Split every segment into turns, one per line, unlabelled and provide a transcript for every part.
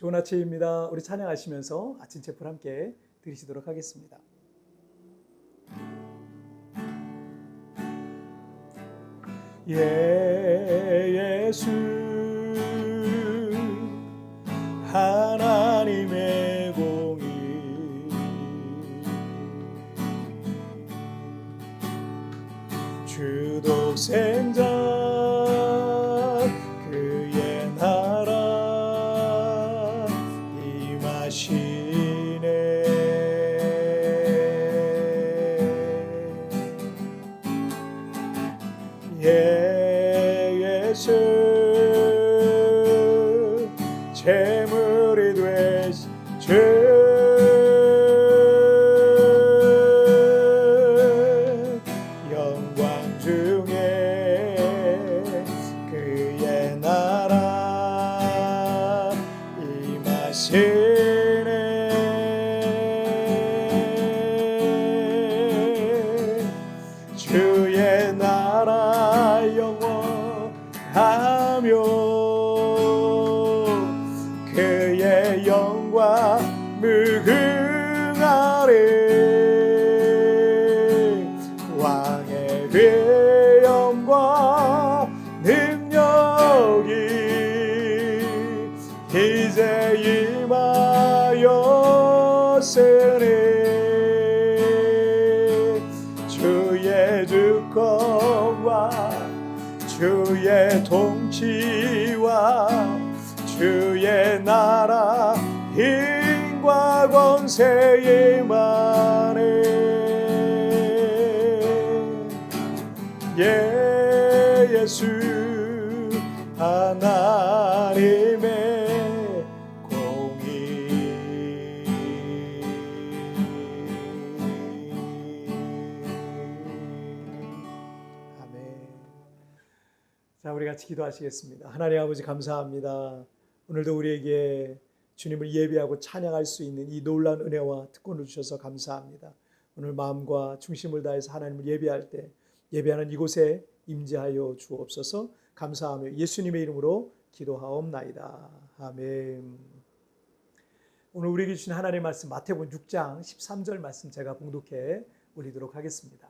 좋은 아침입니다. 우리 찬양하시면서 아침 제풀 함께 드리시도록 하겠습니다. 예수 하나님의 공의 주 독생자 그의 나라 임하시네 예수 재물이 되신 주 영광 중에 그의 나라 임하시네 주의 나라 영원하며 그의 영광 무궁하리 왕의 그 영광 능력이 이제 임하였으니 주의 주권과 주의 통치와 주의 나라 힘과 권세 임하네 예수 하나님의 공의 아멘. 자, 우리 같이 기도하시겠습니다. 하나님 아버지 감사합니다. 오늘도 우리에게 주님을 예배하고 찬양할 수 있는 이 놀라운 은혜와 특권을 주셔서 감사합니다. 오늘 마음과 중심을 다해서 하나님을 예배할 때 예배하는 이곳에 임재하여 주옵소서. 감사하며 예수님의 이름으로 기도하옵나이다. 아멘. 오늘 우리에게 주신 하나님의 말씀 마태복음 6장 13절 말씀 제가 봉독해 올리도록 하겠습니다.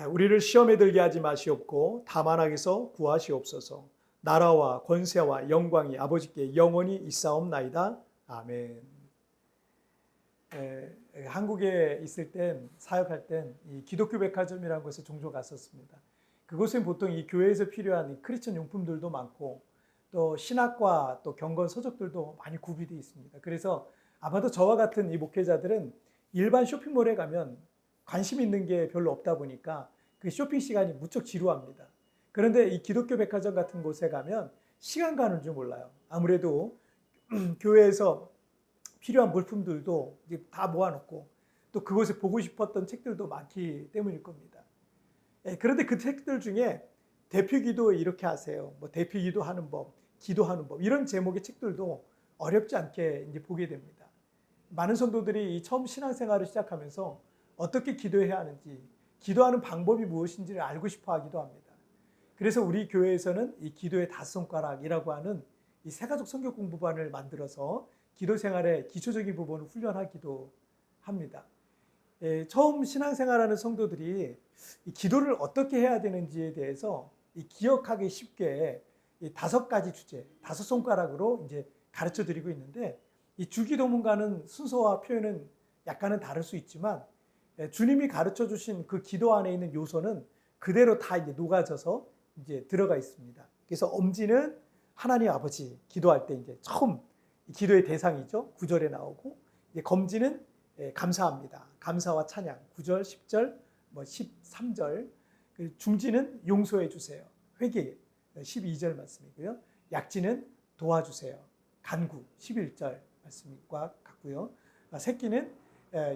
우리를 시험에 들게 하지 마시옵고 다만 악에서 구하시옵소서. 나라와 권세와 영광이 아버지께 영원히 있사옵나이다. 아멘. 한국에 있을 땐 사역할 땐 이 기독교 백화점이라는 곳에 종종 갔었습니다. 그곳엔 보통 이 교회에서 필요한 이 크리스천 용품들도 많고 또 신학과 또 경건 서적들도 많이 구비되어 있습니다. 그래서 아마도 저와 같은 이 목회자들은 일반 쇼핑몰에 가면 관심 있는 게 별로 없다 보니까 그 쇼핑 시간이 무척 지루합니다. 그런데 이 기독교 백화점 같은 곳에 가면 시간 가는 줄 몰라요. 아무래도 교회에서 필요한 물품들도 다 모아놓고 또 그곳에 보고 싶었던 책들도 많기 때문일 겁니다. 그런데 그 책들 중에 대표기도 이렇게 하세요. 뭐 대표기도 하는 법, 기도하는 법 이런 제목의 책들도 어렵지 않게 이제 보게 됩니다. 많은 성도들이 처음 신앙생활을 시작하면서 어떻게 기도해야 하는지, 기도하는 방법이 무엇인지를 알고 싶어 하기도 합니다. 그래서 우리 교회에서는 이 기도의 5손가락이라고 하는 이 세가족 성경 공부반을 만들어서 기도 생활의 기초적인 부분을 훈련하기도 합니다. 처음 신앙생활하는 성도들이 이 기도를 어떻게 해야 되는지에 대해서 이 기억하기 쉽게 이 5가지 주제, 5손가락으로 이제 가르쳐 드리고 있는데 이 주기도문과는 순서와 표현은 약간은 다를 수 있지만 주님이 가르쳐 주신 그 기도 안에 있는 요소는 그대로 다 이제 녹아져서 이제 들어가 있습니다. 그래서 엄지는 하나님 아버지 기도할 때 이제 처음 기도의 대상이죠. 9절에 나오고 이제 검지는 감사합니다. 감사와 찬양 9절, 10절, 13절. 중지는 용서해 주세요. 회개 12절 말씀이고요. 약지는 도와주세요. 간구 11절 말씀과 같고요. 새끼는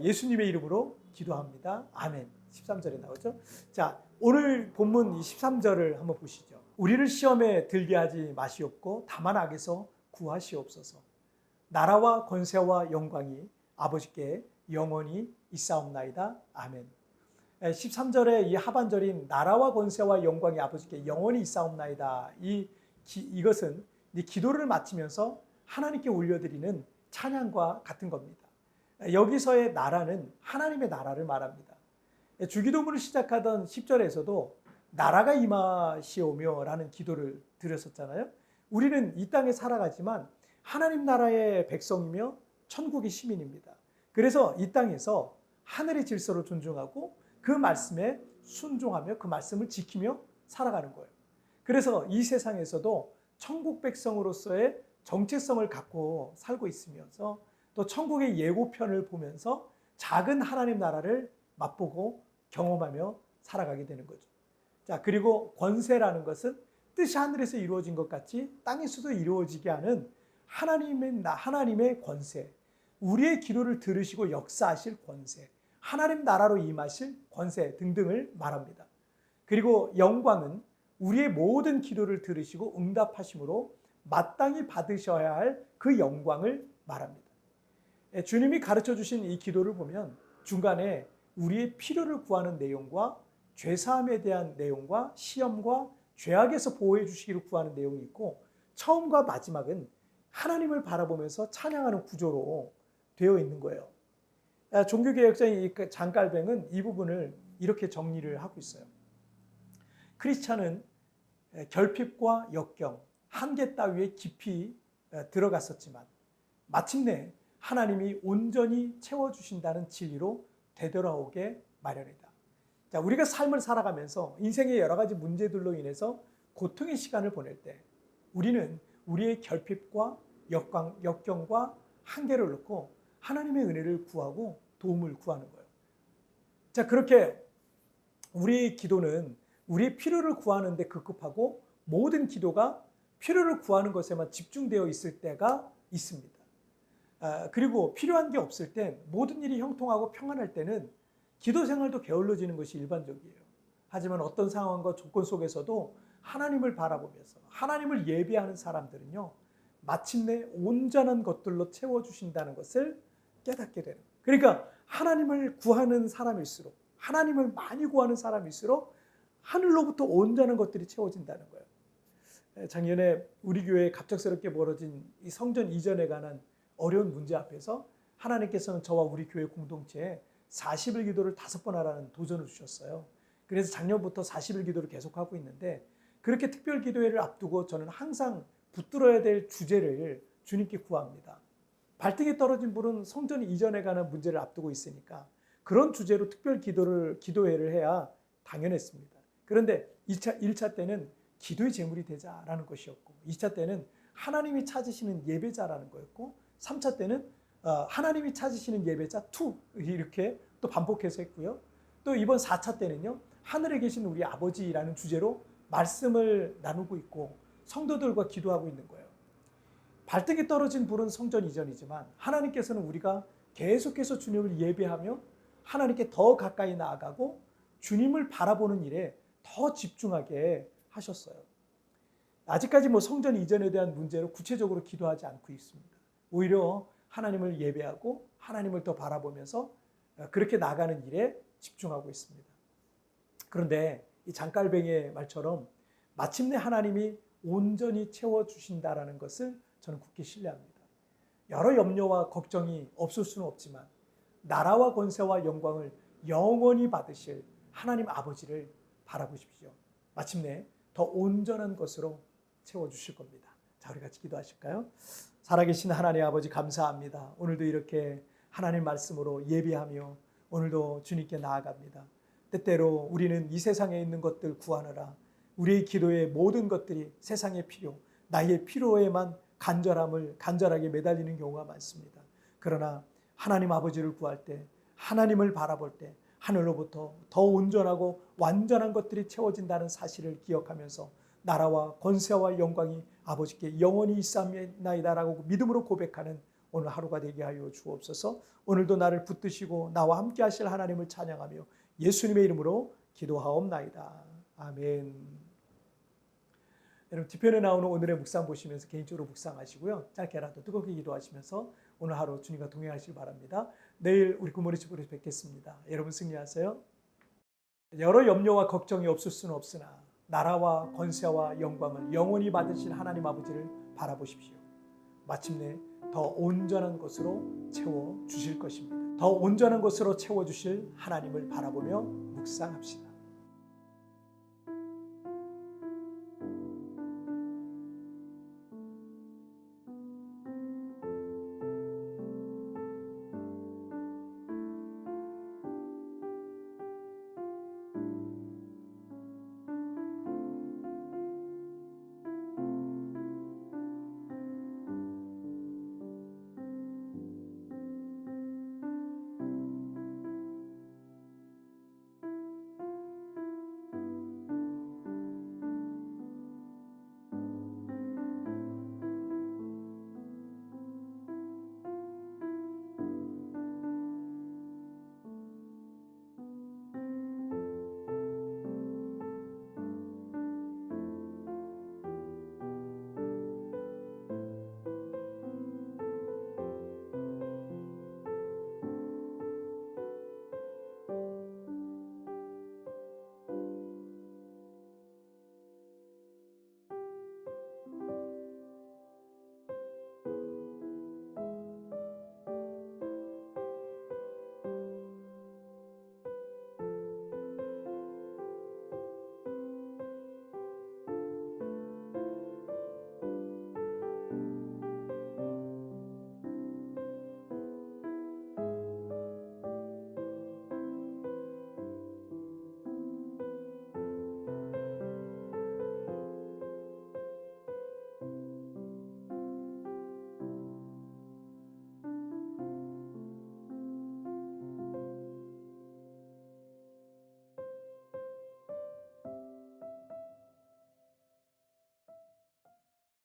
예수님의 이름으로 기도합니다. 아멘. 13절에 나오죠. 자, 오늘 본문 이 13절을 한번 보시죠. 우리를 시험에 들게 하지 마시옵고 다만 악에서 구하시옵소서. 나라와 권세와 영광이 아버지께 영원히 있사옵나이다. 아멘. 13절의 이 하반절인 나라와 권세와 영광이 아버지께 영원히 있사옵나이다. 이것은 기도를 마치면서 하나님께 올려드리는 찬양과 같은 겁니다. 여기서의 나라는 하나님의 나라를 말합니다. 주기도문을 시작하던 10절에서도 나라가 임하시오며 라는 기도를 드렸었잖아요. 우리는 이 땅에 살아가지만 하나님 나라의 백성이며 천국의 시민입니다. 그래서 이 땅에서 하늘의 질서를 존중하고 그 말씀에 순종하며 그 말씀을 지키며 살아가는 거예요. 그래서 이 세상에서도 천국 백성으로서의 정체성을 갖고 살고 있으면서 또 천국의 예고편을 보면서 작은 하나님 나라를 맛보고 경험하며 살아가게 되는 거죠. 자, 그리고 권세라는 것은 뜻이 하늘에서 이루어진 것 같이 땅에서도 이루어지게 하는 하나님의 권세, 우리의 기도를 들으시고 역사하실 권세, 하나님 나라로 임하실 권세 등등을 말합니다. 그리고 영광은 우리의 모든 기도를 들으시고 응답하심으로 마땅히 받으셔야 할 그 영광을 말합니다. 주님이 가르쳐 주신 이 기도를 보면 중간에 우리의 필요를 구하는 내용과 죄사함에 대한 내용과 시험과 죄악에서 보호해 주시기를 구하는 내용이 있고, 처음과 마지막은 하나님을 바라보면서 찬양하는 구조로 되어 있는 거예요. 종교개혁자인 이 장깔뱅은 이 부분을 이렇게 정리를 하고 있어요. 크리스찬은 결핍과 역경, 한계 따위에 깊이 들어갔었지만 마침내 하나님이 온전히 채워주신다는 진리로 되돌아오게 마련이다. 자, 우리가 삶을 살아가면서 인생의 여러 가지 문제들로 인해서 고통의 시간을 보낼 때 우리는 우리의 결핍과 역경과 한계를 놓고 하나님의 은혜를 구하고 도움을 구하는 거예요. 자, 그렇게 우리의 기도는 우리의 필요를 구하는 데 급급하고 모든 기도가 필요를 구하는 것에만 집중되어 있을 때가 있습니다. 그리고 필요한 게 없을 때, 모든 일이 형통하고 평안할 때는 기도 생활도 게을러지는 것이 일반적이에요. 하지만 어떤 상황과 조건 속에서도 하나님을 바라보면서 하나님을 예배하는 사람들은요, 마침내 온전한 것들로 채워주신다는 것을 깨닫게 되는 거예요. 그러니까 하나님을 구하는 사람일수록, 하나님을 많이 구하는 사람일수록 하늘로부터 온전한 것들이 채워진다는 거예요. 작년에 우리 교회에 갑작스럽게 벌어진 이 성전 이전에 관한 어려운 문제 앞에서 하나님께서는 저와 우리 교회 공동체에 40일 기도를 5번 하라는 도전을 주셨어요. 그래서 작년부터 40일 기도를 계속하고 있는데, 그렇게 특별 기도회를 앞두고 저는 항상 붙들어야 될 주제를 주님께 구합니다. 발등에 떨어진 불은 성전 이전에 관한 문제를 앞두고 있으니까 그런 주제로 특별 기도회를 해야 당연했습니다. 그런데 1차 때는 기도의 제물이 되자라는 것이었고, 2차 때는 하나님이 찾으시는 예배자라는 거였고, 3차 때는 하나님이 찾으시는 예배자 2 이렇게 또 반복해서 했고요. 또 이번 4차 때는요, 하늘에 계신 우리 아버지라는 주제로 말씀을 나누고 있고 성도들과 기도하고 있는 거예요. 발등에 떨어진 불은 성전 이전이지만 하나님께서는 우리가 계속해서 주님을 예배하며 하나님께 더 가까이 나아가고 주님을 바라보는 일에 더 집중하게 하셨어요. 아직까지 성전 이전에 대한 문제로 구체적으로 기도하지 않고 있습니다. 오히려 하나님을 예배하고 하나님을 더 바라보면서 그렇게 나가는 일에 집중하고 있습니다. 그런데 이 장깔뱅이의 말처럼 마침내 하나님이 온전히 채워주신다라는 것을 저는 굳게 신뢰합니다. 여러 염려와 걱정이 없을 수는 없지만 나라와 권세와 영광을 영원히 받으실 하나님 아버지를 바라보십시오. 마침내 더 온전한 것으로 채워주실 겁니다. 자, 우리 같이 기도하실까요? 살아계신 하나님 아버지, 감사합니다. 오늘도 이렇게 하나님 말씀으로 예배하며 오늘도 주님께 나아갑니다. 때때로 우리는 이 세상에 있는 것들 구하느라 우리의 기도의 모든 것들이 세상의 필요, 나의 필요에만 간절하게 매달리는 경우가 많습니다. 그러나 하나님 아버지를 구할 때, 하나님을 바라볼 때 하늘로부터 더 온전하고 완전한 것들이 채워진다는 사실을 기억하면서 나라와 권세와 영광이 아버지께 영원히 있사옵나이다라고 믿음으로 고백하는 오늘 하루가 되게 하여 주옵소서. 오늘도 나를 붙드시고 나와 함께 하실 하나님을 찬양하며 예수님의 이름으로 기도하옵나이다. 아멘. 여러분, 뒤편에 나오는 오늘의 묵상 보시면서 개인적으로 묵상하시고요. 짧게라도 뜨겁게 기도하시면서 오늘 하루 주님과 동행하시기 바랍니다. 내일 우리 굿모닝 집으로 뵙겠습니다. 여러분 승리하세요. 여러 염려와 걱정이 없을 수는 없으나 나라와 권세와 영광을 영원히 받으신 하나님 아버지를 바라보십시오. 마침내 더 온전한 것으로 채워 주실 것입니다. 더 온전한 것으로 채워 주실 하나님을 바라보며 묵상합시다.